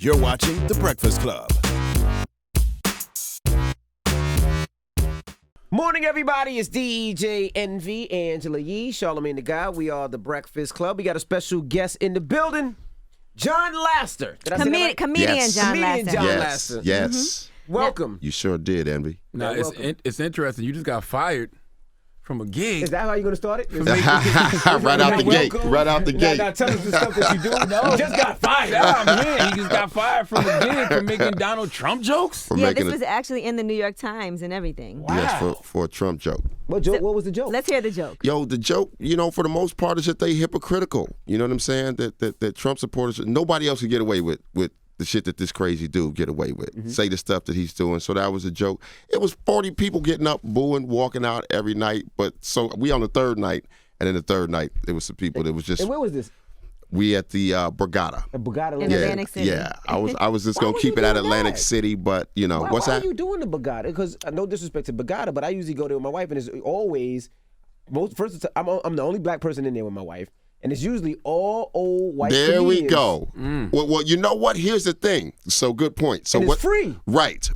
You're watching The Breakfast Club. Morning, everybody. It's DJ Envy, Angela Yee, Charlamagne the Guy. We are The Breakfast Club. We got a special guest in the building, John Laster. Did I say that right? Comedian Yes. John Comedian Laster. John Yes, Laster. yes. Welcome. You sure did, Envy. No, it's interesting. You just got fired from a gig. Is that how you're going to start it? Right out the gate. Right out the gate. Now tell us the stuff that you do. No. You just got fired. Yeah, I'm here. He just got fired from a gig for making Donald Trump jokes. For Yeah, making this was actually in the New York Times and everything. Yes, for a Trump joke. What was the joke? Let's hear the joke. Yo, the joke, for the most part is that they hypocritical. You know what I'm saying? That Trump supporters, nobody else can get away with the shit that this crazy dude get away with. Say the stuff that he's doing. So that was a joke. It was 40 people getting up, booing, walking out every night. But so we on the third night, and then the third night, it was some people that was just. And where was this? We at the Borgata. The Borgata. In Atlantic City. Yeah, I was just Why gonna would keep you it at do Atlantic that? City, but what's why that? are you doing the Borgata? Because no disrespect to Borgata, but I usually go there with my wife, and it's always I'm the only black person in there with my wife, and it's usually all old white. There we comedians. go. Well, you know what? Here's the thing. So good point. So And what? it's free. Right.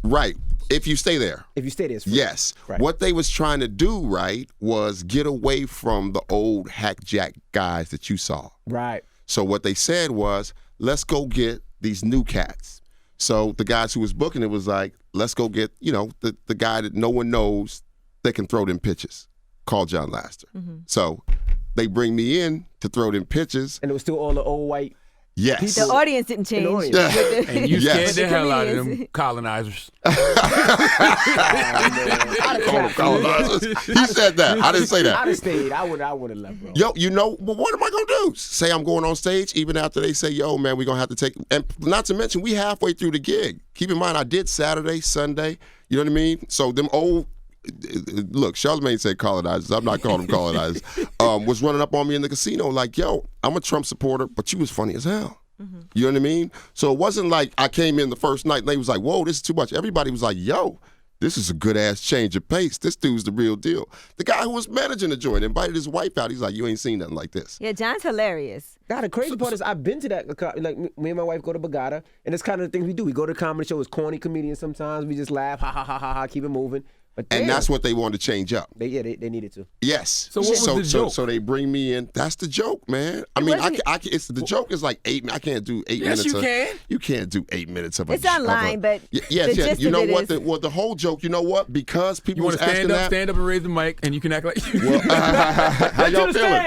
If you stay there. If you stay there, it's free. Yes. Right. What they was trying to do, right, was get away from the old hackjack guys that you saw. Right. So what they said was, let's go get these new cats. So the guys who was booking it was like, let's go get, the guy that no one knows that can throw them pitches, called John Laster. So they bring me in to throw them pitches. And it was still all the old white. Yes. The audience didn't change. The audience. And you Yes. scared the hell out of Comedians. them colonizers. Colonizers. He said that. I didn't say I'd that. have stayed. I would have left, bro. Yo, what am I going to do? Say I'm going on stage even after they say, yo, man, we're going to have to take, and not to mention, we halfway through the gig. Keep in mind, I did Saturday, Sunday, you know what I mean? So them old, look, Charlamagne said colonizers. I'm not calling them colonizers. Was running up on me in the casino like, yo, I'm a Trump supporter, but you was funny as hell. You know what I mean? So it wasn't like I came in the first night and they was like, whoa, this is too much. Everybody was like, yo, this is a good-ass change of pace. This dude's the real deal. The guy who was managing the joint invited his wife out. He's like, you ain't seen nothing like this. Yeah, John's hilarious. Now, the crazy part is I've been to that. Like, me and my wife go to Borgata, and it's kind of the things we do. We go to the comedy show. It's corny comedians sometimes. We just laugh, ha, ha, ha, ha, ha, keep it moving. But And that's what they wanted to change up. They needed to. Yes. So what was the joke? So they bring me in. That's the joke, man. I mean, the joke is like 8 minutes. I can't do 8 minutes. Yes, you can. You can't do 8 minutes of a It's online, but yes. the gist You know of it what? is- The whole joke. You know what? Because people You want was to asking that. stand up and raise the mic, and you can act like you. Well, how y'all feeling?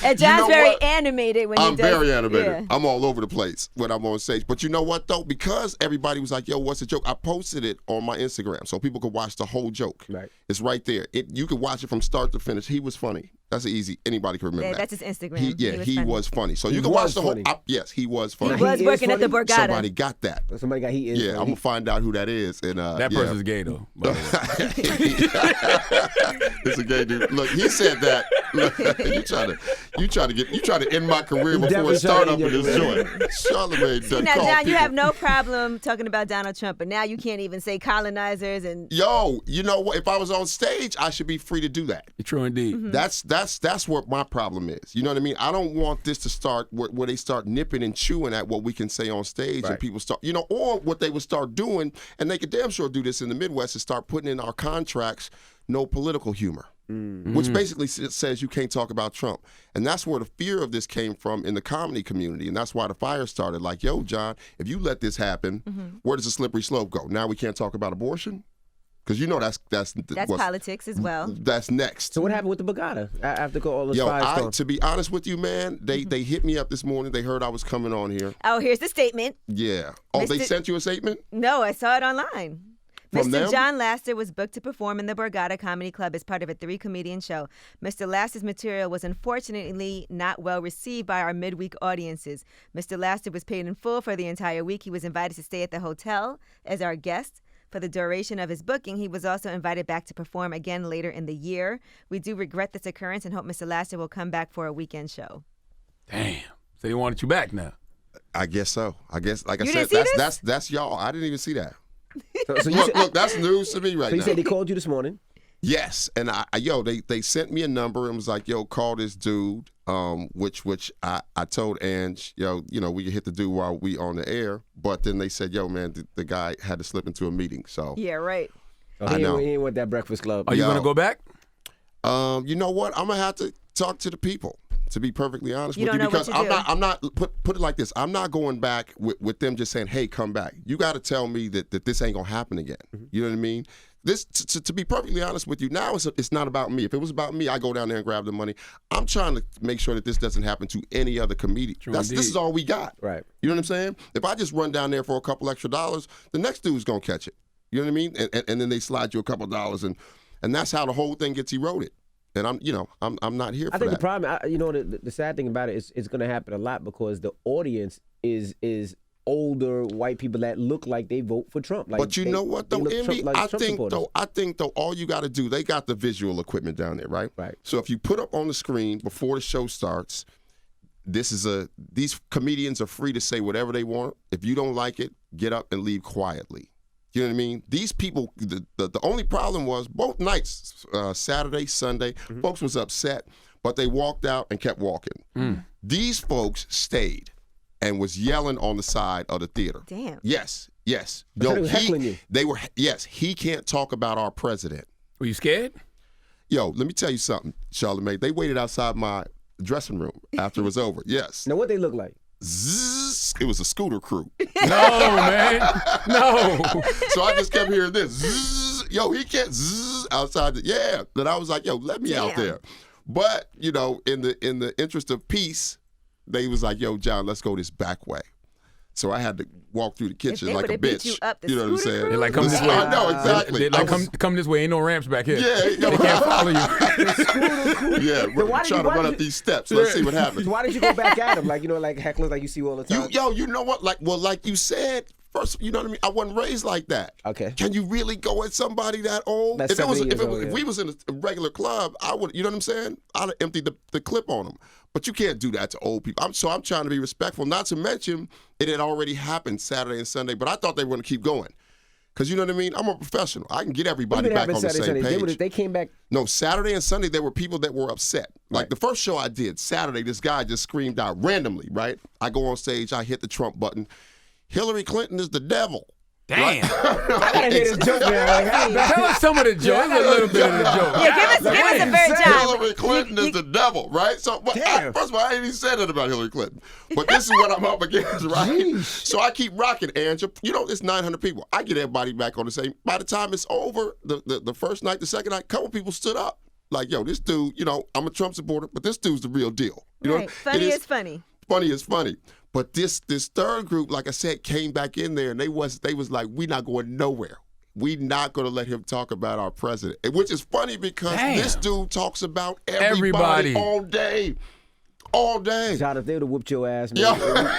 And John's know very what? animated when he I'm does. very animated. Yeah. I'm all over the place when I'm on stage. But you know what, though? Because everybody was like, yo, what's the joke? I posted it on my Instagram so people could watch the whole joke. Right. It's right there. You could watch it from start to finish. He was funny. That's easy. Anybody can remember Yeah, that. that's his Instagram. He was funny. So He you can watch was the whole. funny. Yes, he was He funny. was He is working at the funny. Borgata. Somebody got that. Somebody got heat in. Yeah, I'm gonna find out who that is. And That yeah. person's gay though. by the way. It's a gay dude. Look, he said that. Look, you try to end my career before definitely it start trying up to in end this your joint. Charlamagne done Now, called John, you people. have no problem talking about Donald Trump, but now you can't even say colonizers and. Yo, you know what? If I was on stage, I should be free to do that. True indeed. That's what my problem is. You know what I mean? I don't want this to start where they start nipping and chewing at what we can say on stage, and people start, or what they would start doing, and they could damn sure do this in the Midwest, is start putting in our contracts no political humor. Which basically says you can't talk about Trump. And that's where the fear of this came from in the comedy community. And that's why the fire started. Like, yo, John, if you let this happen, where does the slippery slope go? Now we can't talk about abortion? Because That's politics as well. That's next. So what happened with the Borgata after all this Yo, firestorm? to be honest with you, man, they hit me up this morning. They heard I was coming on here. Oh, here's the statement. Yeah. Oh, they Mr. sent you a statement? No, I saw it online. From Mr. them? John Laster was booked to perform in the Borgata Comedy Club as part of a 3-comedian show. Mr. Laster's material was unfortunately not well received by our midweek audiences. Mr. Laster was paid in full for the entire week. He was invited to stay at the hotel as our guest for the duration of his booking. He was also invited back to perform again later in the year. We do regret this occurrence and hope Mr. Laster will come back for a weekend show. Damn. So they wanted you back now. I guess so. I guess, like I You said, didn't see that's y'all. I didn't even see that. So you Look, that's news to me right So you now. said they called you this morning? Yes, and they sent me a number and was like, yo, call this dude. which I told Ange, we hit the do while we on the air, but then they said, yo, man, the guy had to slip into a meeting. So Yeah, right. Oh, I know. He ain't with that Breakfast Club. Are you going to go back? You know what? I'm gonna have to talk to the people. To be perfectly honest You with don't you, know what because to do. I'm not put it like this. I'm not going back with them just saying, "Hey, come back." You got to tell me that this ain't gonna happen again. You know what I mean? This, to be perfectly honest with you, now it's not about me. If it was about me, I go down there and grab the money. I'm trying to make sure that this doesn't happen to any other comedian. This is all we got. Right. You know what I'm saying? If I just run down there for a couple extra dollars, the next dude's gonna catch it. You know what I mean? And then they slide you a couple dollars, and that's how the whole thing gets eroded. And I'm not here for that. I think the problem, the sad thing about it is it's going to happen a lot because the audience is older white people that look like they vote for Trump. Like, but you know what though, Envy? I think though, all you got to do, they got the visual equipment down there, right? Right. So if you put up on the screen before the show starts, these comedians are free to say whatever they want. If you don't like it, get up and leave quietly. You know what I mean? These people, the only problem was both nights, Saturday, Sunday, folks was upset, but they walked out and kept walking. These folks stayed and was yelling on the side of the theater. Damn. Yes. They were heckling you. Yes, he can't talk about our president. Were you scared? Yo, let me tell you something, Charlamagne. They waited outside my dressing room after it was over. Yes. Now, what they look like? Zzz, it was a scooter crew. No, man. No. So I just kept hearing this. Zzz, yo, he can't zzz outside. Then I was like, yo, let me out there. But, in the interest of peace, they was like, yo, John, let's go this back way. So I had to walk through the kitchen like a bitch. You up the know what I'm saying? They're like, come this way. I know, exactly. They're like, come this way. Ain't no ramps back here. Yeah, They can't follow you. Yeah, we're trying to run up these steps. Let's see what happens. Why did you go back at him? Like, like hecklers like you see all the time? You know what? Like you said, first, you know what I mean? I wasn't raised like that. Okay. Can you really go at somebody that old? That's If we was in a regular club, I would, you know what I'm saying? I'd have emptied the clip on them. But you can't do that to old people. So I'm trying to be respectful. Not to mention, it had already happened Saturday and Sunday, but I thought they were going to keep going. Because you know what I mean? I'm a professional. I can get everybody back on the same page. They came back. No, Saturday and Sunday, there were people that were upset. Like the first show I did, Saturday, this guy just screamed out randomly, right? I go on stage, I hit the Trump button. Hillary Clinton is the devil. Damn. I gotta hear this joke, man. Tell us some of the joke. A little bit of the joke. Yeah, give us a bird job. Hillary Clinton is the devil, right? So, first of all, I ain't even said it about Hillary Clinton. But this is what I'm up against, right? So I keep rocking, Angela. It's 900 people. I get everybody back on the same. By the time it's over, the first night, the second night, a couple people stood up. Like, yo, this dude, I'm a Trump supporter, but this dude's the real deal. Right. Funny is funny. Funny is funny. But this third group, like I said, came back in there, and they was like, we not going nowhere. We not going to let him talk about our president. Which is funny because this dude talks about everybody all day. All day. John, if they would have whooped your ass, man. Yeah.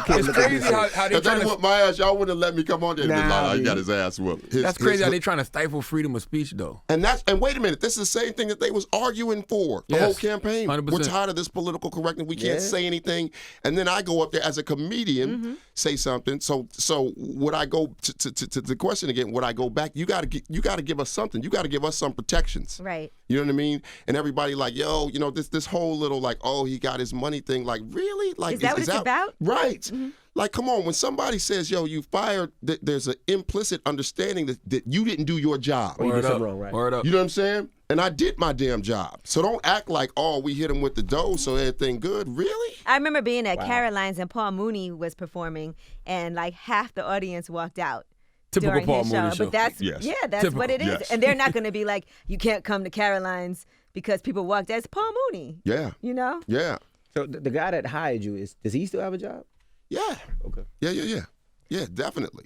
It's crazy how they if they trying to. whooped my ass, y'all wouldn't have let me come on there. Nah, he got his ass whooped. That's crazy how they trying to stifle freedom of speech, though. And wait a minute, this is the same thing that they was arguing for the whole campaign. 100%. We're tired of this political correctness. We can't say anything. And then I go up there as a comedian, say something. So would I go to the question again? Would I go back? You got to give us something. You got to give us some protections. Right. You know what I mean? And everybody like, yo, this whole little like, oh, he got his money thing. Like, really? Like, is that what it's about? Right. Mm-hmm. Like, come on. When somebody says, yo, you fired, there's an implicit understanding that you didn't do your job. Or you did something wrong, right? Word up. You know what I'm saying? And I did my damn job. So don't act like, oh, we hit him with the dough, so everything good. Really? I remember being at Caroline's and Paul Mooney was performing, and like half the audience walked out. Typical during Paul his Mooney show. show. But that's Typical. what it is. Yes. And they're not going to be like, you can't come to Caroline's because people walked out. It's Paul Mooney. Yeah. You know? Yeah. So the guy that hired you, does he still have a job? Yeah. Okay. Yeah. Yeah, definitely.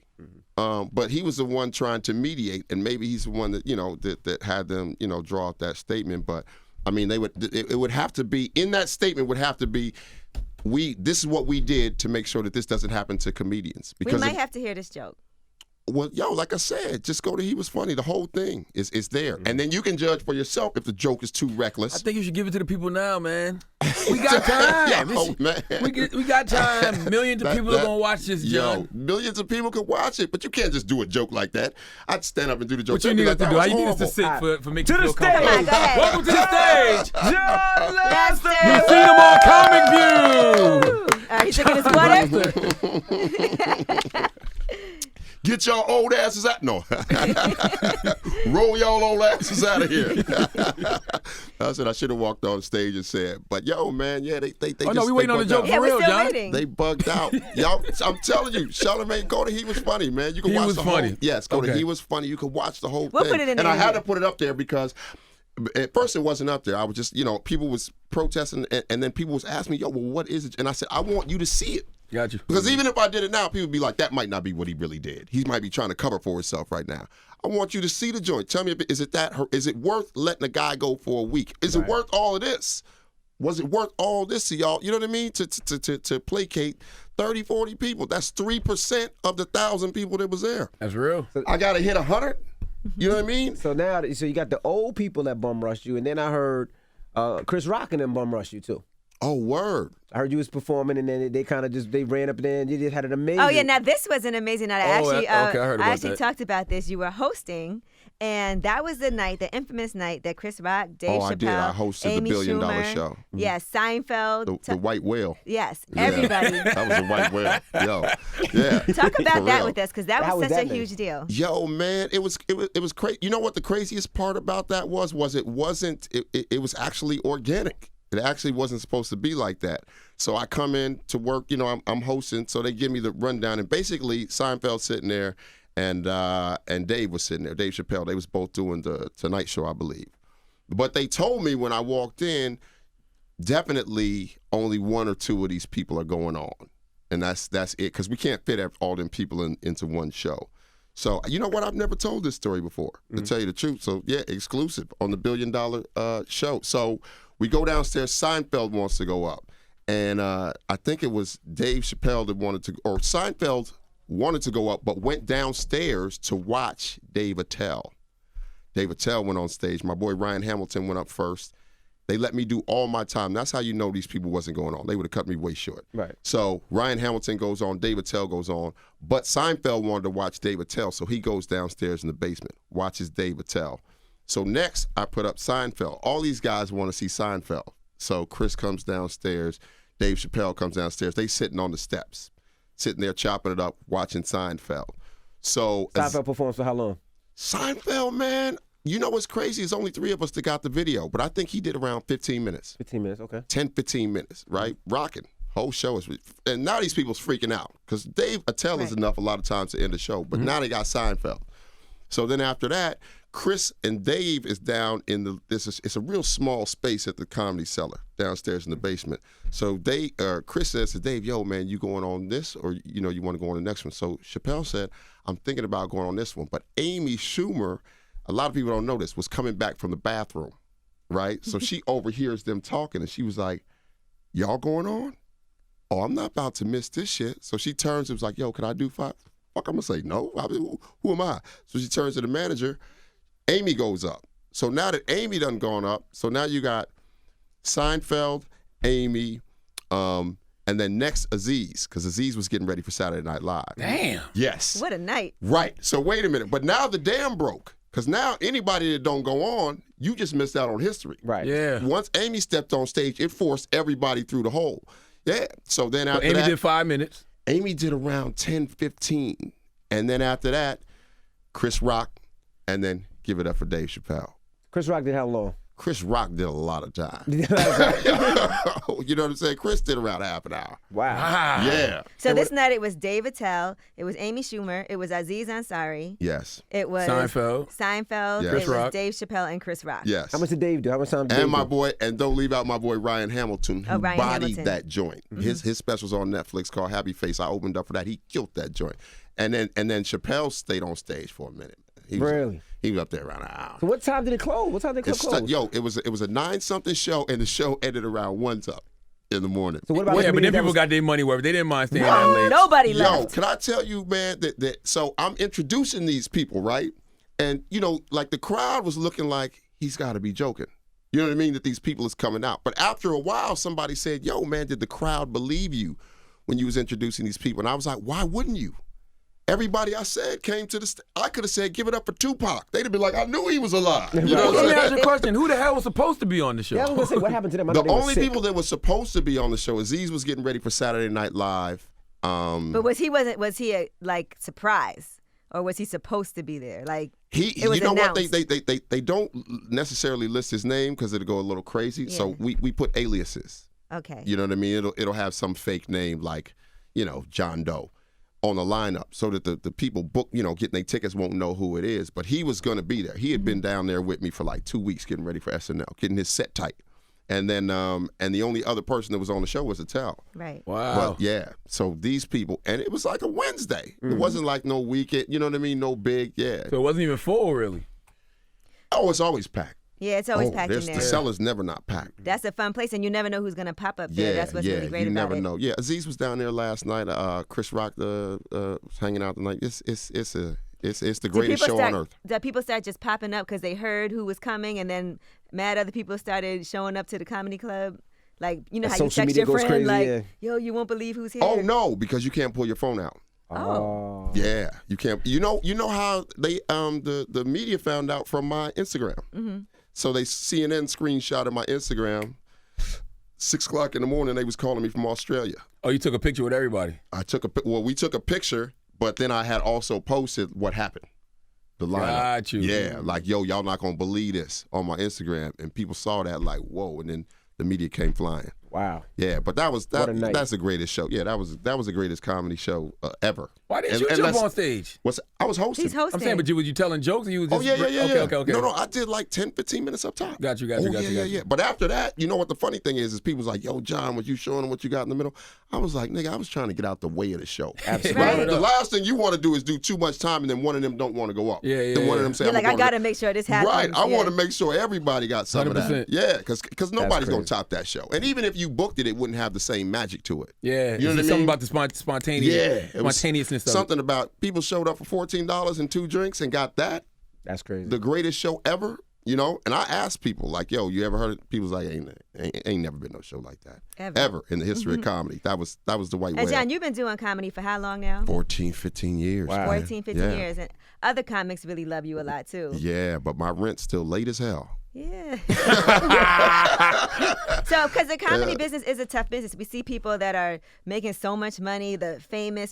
But he was the one trying to mediate, and maybe he's the one that that had them draw up that statement. But I mean, it would have to be in that statement would have to be this is what we did to make sure that this doesn't happen to comedians. We might have to hear this joke. Well, yo, like I said, just go to He Was Funny. The whole thing is there. And then you can judge for yourself if the joke is too reckless. I think you should give it to the people now, man. We got time. Man. We got time. Millions of people are going to watch this, John. Yo, millions of people can watch it, but you can't just do a joke like that. I'd stand up and do the joke. What you need us to do? How you need us to sit for making you feel comfortable? Come on, go ahead. Welcome to the stage, John Lester! You've seen him on Comic View. All right, he's looking at his water. Get y'all old asses out. No. Roll y'all old asses out of here. I said I should have walked on stage and said, but yo, man, yeah, they Oh, no, we waiting on the joke Yeah, for we're real, still John. waiting. They bugged out. Y'all, I'm telling you, Charlamagne, go to He Was Funny, man. You can He watch Was the Funny. whole. Yes, go to Okay. He Was Funny. You can watch the whole We'll thing. put it in and there I had anyway. to put it up there because at first it wasn't up there. I was just, people was protesting, and then people was asking me, yo, well, what is it? And I said, I want you to see it. Got you. Because even if I did it now, people would be like, that might not be what he really did. He might be trying to cover for himself right now. I want you to see the joint. Tell me, is it worth letting a guy go for a week? Is it worth all of this? Was it worth all this to y'all? You know what I mean? To placate 30, 40 people. That's 3% of the 1,000 people that was there. That's real. I got to hit 100. You know what I mean? So now, you got the old people that bum rushed you, and then I heard Chris Rock and them bum rush you too. Oh, word. I heard you was performing, and then they kind of they ran up there and you just had an amazing. Oh yeah, now this was an amazing night. Okay, I heard about that. talked about this. You were hosting, and that was the night, the infamous night that Chris Rock, Dave Chappelle, I did. I hosted Amy the $1 billion Schumer, show. Yes, Seinfeld. The white whale. Yes, Yeah. everybody. That was a white whale. Yo. Yeah. Talk For about that real. with us, because that How was was such a that night? huge deal. Yo, man, it was crazy. You know what the craziest part about that was it was actually organic. It actually wasn't supposed to be like that. So I come in to work, I'm hosting, so they give me the rundown, and basically Seinfeld sitting there, and Dave was sitting there, Dave Chappelle. They was both doing the Tonight Show, I believe. But they told me when I walked in, definitely only one or two of these people are going on, and that's it, because we can't fit all them people into one show. So you know what? I've never told this story before, to tell you the truth. So yeah, exclusive on the $1 billion show. So we go downstairs. Seinfeld wants to go up, and I think it was Dave Chappelle that or Seinfeld wanted to go up, but went downstairs to watch Dave Attell. Dave Attell went on stage. My boy Ryan Hamilton went up first. They let me do all my time. That's how you know these people wasn't going on. They would have cut me way short. Right. So Ryan Hamilton goes on, Dave Attell goes on, but Seinfeld wanted to watch Dave Attell, so he goes downstairs in the basement, watches Dave Attell. So next, I put up Seinfeld. All these guys want to see Seinfeld. So Chris comes downstairs, Dave Chappelle comes downstairs. They sitting on the steps, sitting there chopping it up, watching Seinfeld. So Seinfeld performs for how long? Seinfeld, man, you know what's crazy? It's only 3 of us that got the video, but I think he did around 15 minutes. 15 minutes, okay. 10, 15 minutes, right? Rocking. Whole show is, and now these people's freaking out because Dave Attell is enough a lot of times to end the show, but now they got Seinfeld. So then after that, Chris and Dave is down in it's a real small space at the Comedy Cellar downstairs in the basement. So Chris says to Dave, yo, man, you going on this or, you want to go on the next one? So Chappelle said, I'm thinking about going on this one. But Amy Schumer, a lot of people don't know this, was coming back from the bathroom, right? So she overhears them talking and she was like, y'all going on? Oh, I'm not about to miss this shit. So she turns and was like, yo, can I do 5? Fuck, I'm going to say no. I mean, who am I? So she turns to the manager. Amy goes up. So now that Amy done gone up, so now you got Seinfeld, Amy, and then next Aziz, because Aziz was getting ready for Saturday Night Live. Damn. Yes. What a night. Right. So wait a minute. But now the dam broke, because now anybody that don't go on, you just missed out on history. Right. Yeah. Once Amy stepped on stage, it forced everybody through the hole. Yeah. So then after Amy that, did 5 minutes. Amy did around 10, 15. And then after that, Chris Rock, and then give it up for Dave Chappelle. Chris Rock did how long? Chris Rock did a lot of time. You know what I'm saying? Chris did around half an hour. Wow. Ah. Yeah. So this night it was Dave Attell, it was Amy Schumer, it was Aziz Ansari, Yes. it was Seinfeld. Yes. it Chris was Rock. Dave Chappelle and Chris Rock. Yes. How much did Dave do? How much time did Dave And my do? boy, and don't leave out my boy Ryan Hamilton, who Ryan bodied Hamilton. that joint. His special's on Netflix called Happy Face. I opened up for that. He killed that joint. And then Chappelle stayed on stage for a minute. Really? He was up there around an hour. So what time did it close? What time did the club close? Yo, it was a 9-something show, and the show ended around 1 something. in the morning. So what about Yeah, the but then comedian that people was- got their money worth. They didn't mind staying that late. Nobody Yo, left. can I tell you, man, that so I'm introducing these people, right? And, like the crowd was looking like he's got to be joking. You know what I mean? That these people is coming out. But after a while, somebody said, yo, man, did the crowd believe you when you was introducing these people? And I was like, why wouldn't you? Everybody I said came to the I could have said, give it up for Tupac. They'd have been like, I knew he was alive. You know what Let I'm me ask saying? you a question. Who the hell was supposed to be on the show? Yeah, I was gonna say what happened to them. I know The they were only sick. people that were supposed to be on the show, Aziz was getting ready for Saturday Night Live. But was he like surprised? Or was he supposed to be there? Like it was you know announced. what? They don't necessarily list his name because it'll go a little crazy. Yeah. So we put aliases. Okay. You know what I mean? It'll have some fake name like, John Doe on the lineup so that the people getting their tickets won't know who it is. But he was going to be there. He had been down there with me for like 2 weeks getting ready for SNL, getting his set tight. And then and the only other person that was on the show was Attell. Right. Wow. Well, yeah. So these people, and it was like a Wednesday. It wasn't like no weekend, you know what I mean? No big, yeah. So it wasn't even full, really. Oh, it's always packed. Yeah, it's always packed in there. The cellar's never not packed. That's a fun place, and you never know who's gonna pop up there. That's what's really great you about never it. know. Yeah, Aziz was down there last night. Chris Rock was hanging out tonight. It's the greatest show on earth. Did people start just popping up because they heard who was coming, and then mad other people started showing up to the comedy club? Like, you know how you Social text media your goes friend, crazy, like, yeah. yo, you won't believe who's here. Oh no, because you can't pull your phone out. Oh. Yeah, you can't. You know how they the media found out from my Instagram. Mm-hmm. So they CNN screenshot of my Instagram. 6 o'clock in the morning, they was calling me from Australia. Oh, you took a picture with everybody. We took a picture, but then I had also posted what happened. The lineup. Got you. Yeah, like, yo, y'all not gonna believe this on my Instagram, and people saw that like, whoa, and then the media came flying. Wow. Yeah, but What a night. that's the greatest show. Yeah, that was the greatest comedy show ever. Why didn't you jump on stage? I was hosting. He's hosting. I'm saying, but was you telling jokes? Or you was Oh, just, yeah. Okay. No, I did like 10, 15 minutes up top. Got you. Yeah. But after that, you know what the funny thing is people was like, yo, John, was you showing them what you got in the middle? I was like, nigga, I was trying to get out the way of the show. Absolutely. Right. The last thing you want to do is do too much time and then one of them don't want to go up. Yeah. Then one of them say, You're like, I gotta make sure this happens. Right. I Yeah. want to make sure everybody got some of 100%. that. Yeah, because nobody's going to crazy. top that show. And even if you booked it, it wouldn't have the same magic to it. Yeah. You know what I Something mean? about the spontaneous. Yeah. It was Spontaneousness of it. something about people showed up for $14 and 2 drinks and got that. That's crazy. The greatest show ever, And I asked people, like, yo, you ever heard it? People's like, ain't never been no show like that. Ever in the history of comedy. That was the white whale. And John, you've been doing comedy for how long now? 14, 15 years. Wow. man. 14, 15 Yeah. years. And other comics really love you a lot, too. Yeah, but my rent's still late as hell. Yeah. So, because the comedy business is a tough business. We see people that are making so much money, the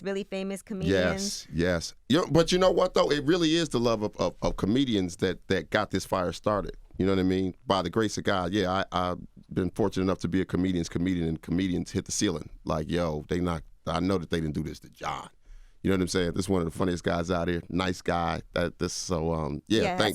really famous comedians. Yes. But you know what, though? It really is the love of comedians that got this fire started. You know what I mean? By the grace of God. Yeah, I've been fortunate enough to be a comedian, and comedians hit the ceiling. Like, yo, I know that they didn't do this to John. You know what I'm saying? This is one of the funniest guys out here. Nice guy. Thank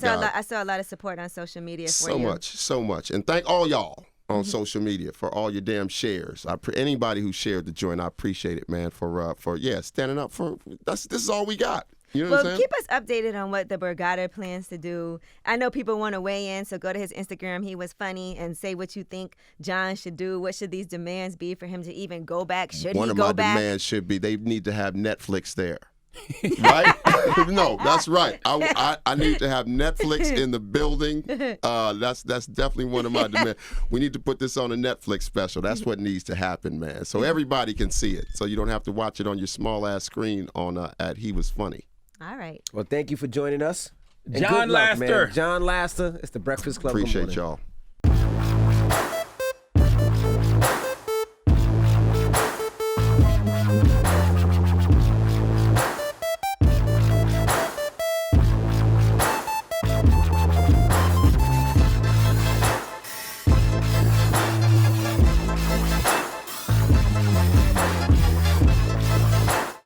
God. I saw a lot of support on social media for So you. so much. And thank all y'all on social media for all your damn shares. Anybody who shared the joint, I appreciate it, man, for standing up for this is all we got. You know what I'm Well, saying? keep us updated on what the Borgata plans to do. I know people want to weigh in, so go to his Instagram. He was funny, and say what you think John should do. What should these demands be for him to even go back? Should One he of go my back? demands should be they need to have Netflix there. Right? No, that's right. I need to have Netflix in the building. That's definitely one of my demands. We need to put this on a Netflix special. That's what needs to happen, man. So everybody can see it. So you don't have to watch it on your small ass screen on at He Was Funny. All right. Well, thank you for joining us. And John good luck, Laster. man. John Laster. It's the Breakfast Club. Good Appreciate morning. y'all.